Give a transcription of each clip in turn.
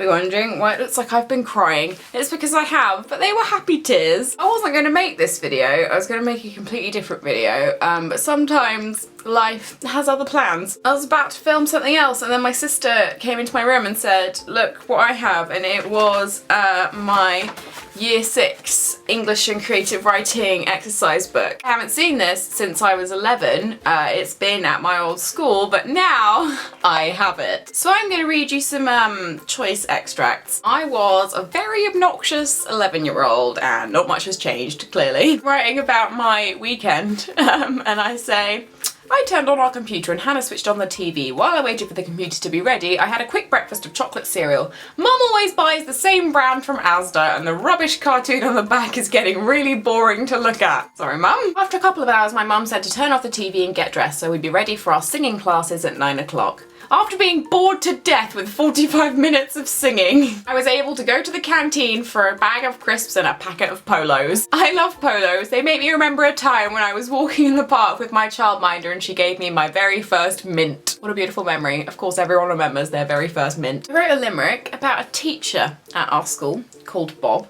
be wondering why it looks like I've been crying. It's because I have, but they were happy tears. I wasn't going to make this video. I was going to make a completely different video, but sometimes life has other plans. I was about to film something else and then my sister came into my room and said, look what I have, and it was my Year 6 English and Creative Writing exercise book. I haven't seen this since I was 11. It's been at my old school, but now I have it. So I'm going to read you some choice extracts. I was a very obnoxious 11-year-old and not much has changed, clearly, writing about my weekend, and I say, I turned on our computer and Hannah switched on the TV. While I waited for the computer to be ready, I had a quick breakfast of chocolate cereal. Mum always buys the same brand from Asda and the rubbish cartoon on the back is getting really boring to look at. Sorry, Mum. After a couple of hours, my mum said to turn off the TV and get dressed so we'd be ready for our singing classes at 9 o'clock. After being bored to death with 45 minutes of singing, I was able to go to the canteen for a bag of crisps and a packet of polos. I love polos. They make me remember a time when I was walking in the park with my childminder and she gave me my very first mint. What a beautiful memory. Of course, everyone remembers their very first mint. I wrote a limerick about a teacher at our school called Bob.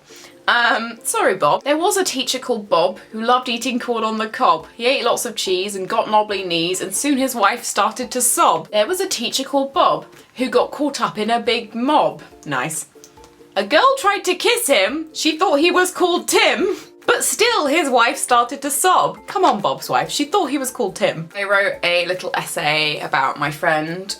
Sorry Bob. There was a teacher called Bob who loved eating corn on the cob. He ate lots of cheese and got knobbly knees and soon his wife started to sob. There was a teacher called Bob who got caught up in a big mob. Nice. A girl tried to kiss him. She thought he was called Tim. But still, his wife started to sob. Come on, Bob's wife. She thought he was called Tim. I wrote a little essay about my friend,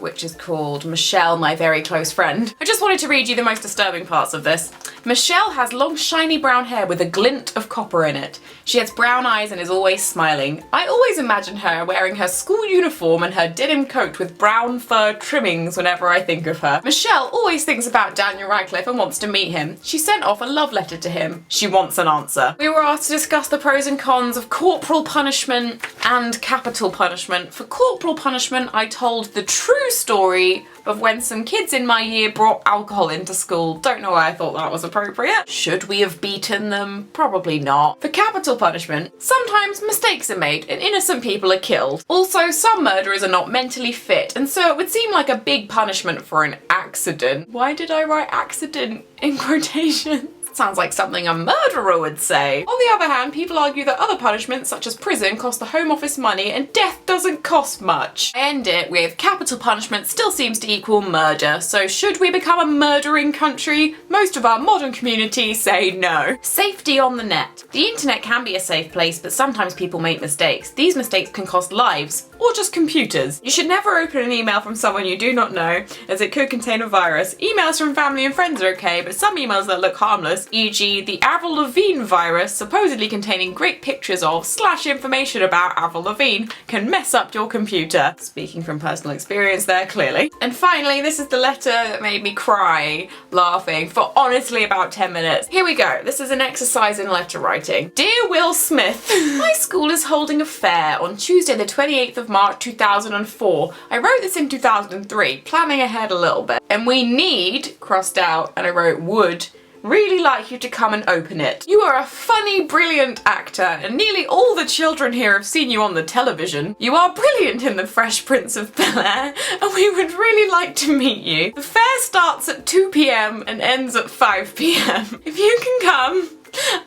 which is called Michelle, My Very Close Friend. I just wanted to read you the most disturbing parts of this. Michelle has long, shiny brown hair with a glint of copper in it. She has brown eyes and is always smiling. I always imagine her wearing her school uniform and her denim coat with brown fur trimmings whenever I think of her. Michelle always thinks about Daniel Radcliffe and wants to meet him. She sent off a love letter to him. She wants an answer. We were asked to discuss the pros and cons of corporal punishment and capital punishment. For corporal punishment, I told the true story of when some kids in my year brought alcohol into school. Don't know why I thought that was appropriate. Should we have beaten them? Probably not. For capital punishment, sometimes mistakes are made and innocent people are killed. Also, some murderers are not mentally fit, and so it would seem like a big punishment for an accident. Why did I write accident in quotations? Sounds like something a murderer would say. On the other hand, people argue that other punishments, such as prison, cost the Home Office money and death doesn't cost much. I end it with capital punishment still seems to equal murder, so should we become a murdering country? Most of our modern communities say no. Safety on the net. The internet can be a safe place, but sometimes people make mistakes. These mistakes can cost lives, or just computers. You should never open an email from someone you do not know, as it could contain a virus. Emails from family and friends are okay, but some emails that look harmless, e.g. the Avril Lavigne virus, supposedly containing great pictures of / information about Avril Lavigne, can mess up your computer. Speaking from personal experience there, clearly. And finally, this is the letter that made me cry laughing for honestly about 10 minutes. Here we go. This is an exercise in letter writing. Dear Will Smith, my school is holding a fair on Tuesday the 28th of March 2004. I wrote this in 2003, planning ahead a little bit. And we need, crossed out, and I wrote would, really like you to come and open it. You are a funny, brilliant actor, and nearly all the children here have seen you on the television. You are brilliant in The Fresh Prince of Bel-Air, and we would really like to meet you. The fair starts at 2 p.m. and ends at 5 p.m. If you can come,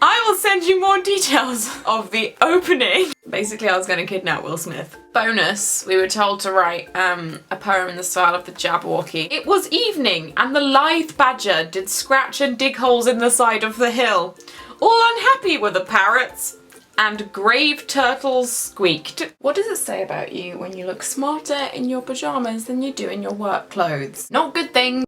I will send you more details of the opening. Basically, I was going to kidnap Will Smith. Bonus, we were told to write a poem in the style of the Jabberwocky. It was evening, and the lithe badger did scratch and dig holes in the side of the hill. All unhappy were the parrots, and grave turtles squeaked. What does it say about you when you look smarter in your pyjamas than you do in your work clothes? Not good things.